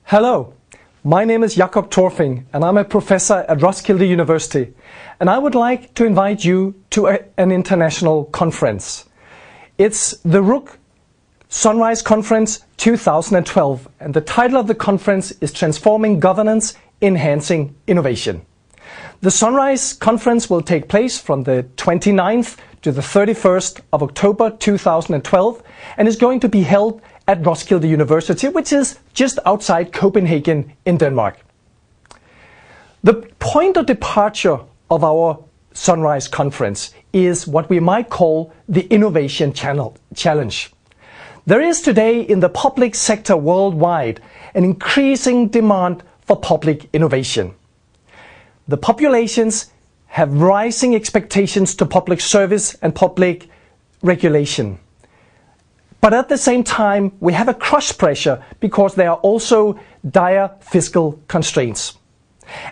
Hello, my name is Jacob Torfing and I'm a professor at Roskilde University, and I would like to invite you to an international conference. It's the RUC Sunrise Conference 2012, and the title of the conference is Transforming Governance, Enhancing Innovation. The Sunrise Conference will take place from the 29th to the 31st of October 2012 and is going to be held at Roskilde University, which is just outside Copenhagen in Denmark. The point of departure of our Sunrise Conference is what we might call the Innovation Challenge. There is today in the public sector worldwide an increasing demand for public innovation. The populations have rising expectations to public service and public regulation. But at the same time, we have a cost pressure because there are also dire fiscal constraints.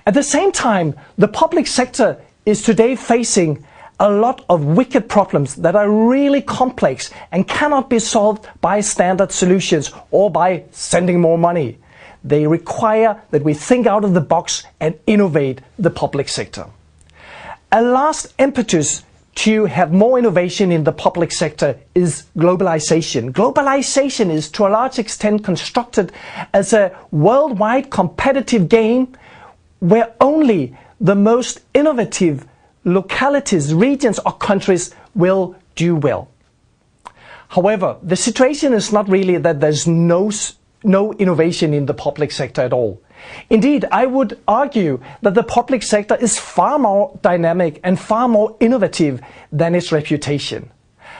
At the same time, the public sector is today facing a lot of wicked problems that are really complex and cannot be solved by standard solutions or by sending more money. They require that we think out of the box and innovate the public sector. A last impetus to have more innovation in the public sector is globalization. Globalization is to a large extent constructed as a worldwide competitive game where only the most innovative localities, regions or countries will do well. However, the situation is not really that there's no innovation in the public sector at all. Indeed, I would argue that the public sector is far more dynamic and far more innovative than its reputation.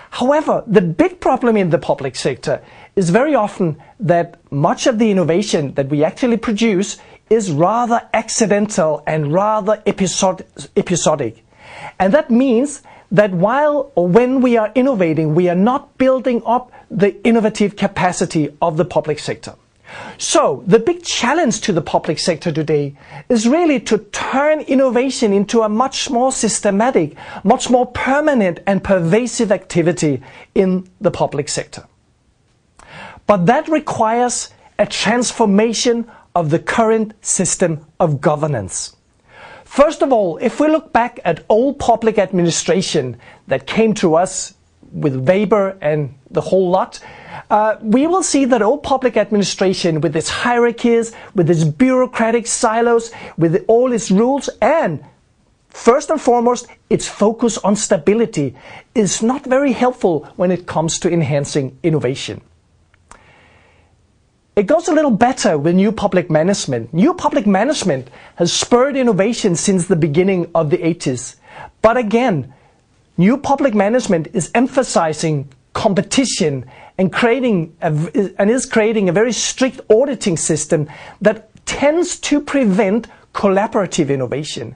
However, the big problem in the public sector is very often that much of the innovation that we actually produce is rather accidental and rather episodic. And that means that while or when we are innovating, we are not building up the innovative capacity of the public sector. So the big challenge to the public sector today is really to turn innovation into a much more systematic, much more permanent and pervasive activity in the public sector. But that requires a transformation of the current system of governance. First of all, if we look back at old public administration that came to us with Weber and the whole lot, we will see that old public administration, with its hierarchies, with its bureaucratic silos, with all its rules, and first and foremost, its focus on stability, is not very helpful when it comes to enhancing innovation. It goes a little better with new public management. New public management has spurred innovation since the beginning of the 80s. But again, new public management is emphasizing competition and is creating a very strict auditing system that tends to prevent collaborative innovation.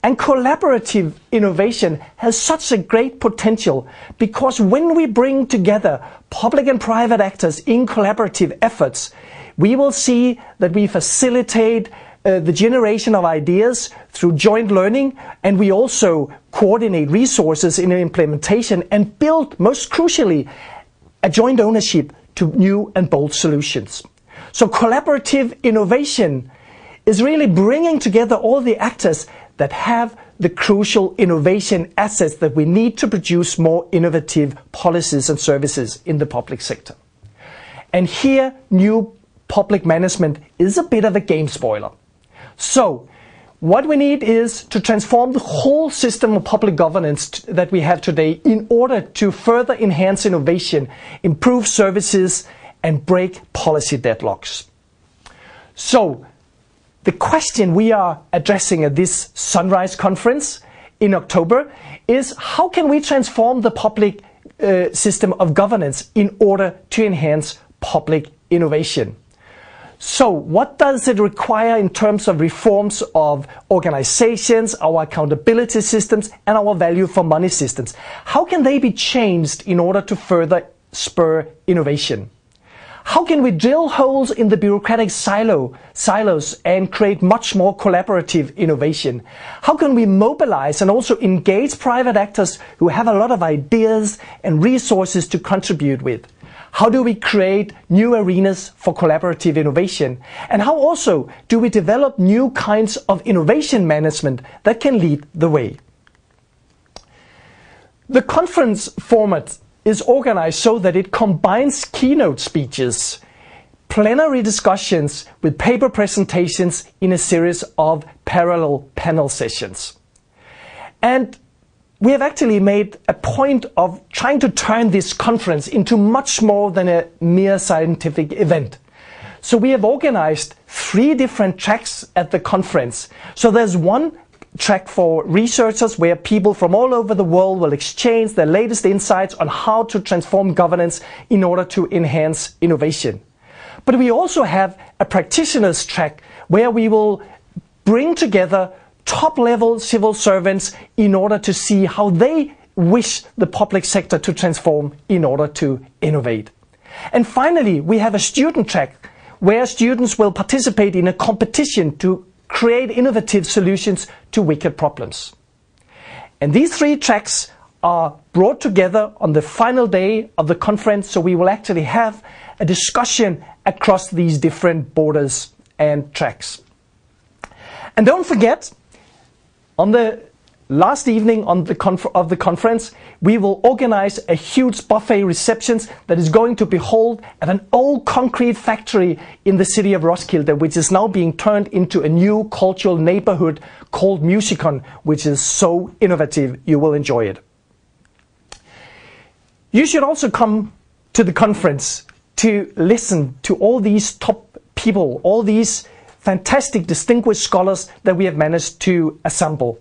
And collaborative innovation has such a great potential because when we bring together public and private actors in collaborative efforts, we will see that we facilitate the generation of ideas through joint learning, and we also coordinate resources in implementation and build, most crucially, a joint ownership to new and bold solutions. So collaborative innovation is really bringing together all the actors that have the crucial innovation assets that we need to produce more innovative policies and services in the public sector. And here, new public management is a bit of a game spoiler. So, what we need is to transform the whole system of public governance that we have today in order to further enhance innovation, improve services, and break policy deadlocks. So, the question we are addressing at this Sunrise Conference in October is how can we transform the public system of governance in order to enhance public innovation? So what does it require in terms of reforms of organizations, our accountability systems, and our value for money systems? How can they be changed in order to further spur innovation? How can we drill holes in the bureaucratic silos and create much more collaborative innovation? How can we mobilize and also engage private actors who have a lot of ideas and resources to contribute with? How do we create new arenas for collaborative innovation? And how also do we develop new kinds of innovation management that can lead the way? The conference format is organized so that it combines keynote speeches, plenary discussions with paper presentations in a series of parallel panel sessions. And we have actually made a point of trying to turn this conference into much more than a mere scientific event. So we have organized 3 different tracks at the conference. So there's one track for researchers where people from all over the world will exchange their latest insights on how to transform governance in order to enhance innovation. But we also have a practitioners track where we will bring together top-level civil servants in order to see how they wish the public sector to transform in order to innovate. And finally, we have a student track where students will participate in a competition to create innovative solutions to wicked problems. And these 3 tracks are brought together on the final day of the conference, so we will actually have a discussion across these different borders and tracks. And don't forget, on the last evening of the conference, we will organize a huge buffet reception that is going to be held at an old concrete factory in the city of Roskilde, which is now being turned into a new cultural neighborhood called Musicon, which is so innovative you will enjoy it. You should also come to the conference to listen to all these top people, all these fantastic distinguished scholars that we have managed to assemble.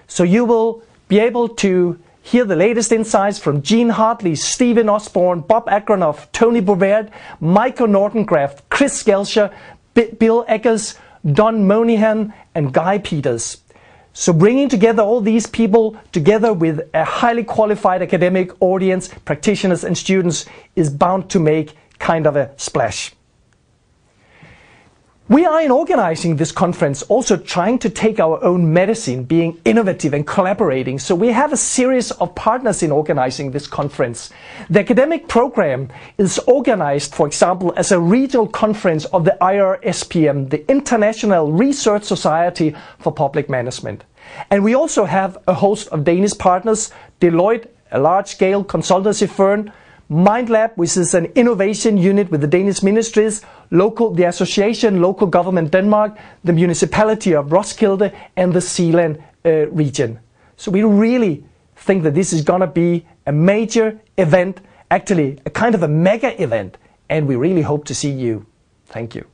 So you will be able to hear the latest insights from Jean Hartley, Stephen Osborne, Bob Agronoff, Tony Bouvard, Michael Nordengraft, Chris Gelscher, Bill Eggers, Don Monihan and Guy Peters. So bringing together all these people together with a highly qualified academic audience, practitioners and students is bound to make kind of a splash. We are in organizing this conference also trying to take our own medicine, being innovative and collaborating. So we have a series of partners in organizing this conference. The academic program is organized, for example, as a regional conference of the IRSPM, the International Research Society for Public Management. And we also have a host of Danish partners, Deloitte, a large-scale consultancy firm, MindLab, which is an innovation unit with the Danish ministries, the Association Local Government Denmark, the municipality of Roskilde, and the Zealand region. So we really think that this is going to be a major event, actually a kind of a mega event, and we really hope to see you. Thank you.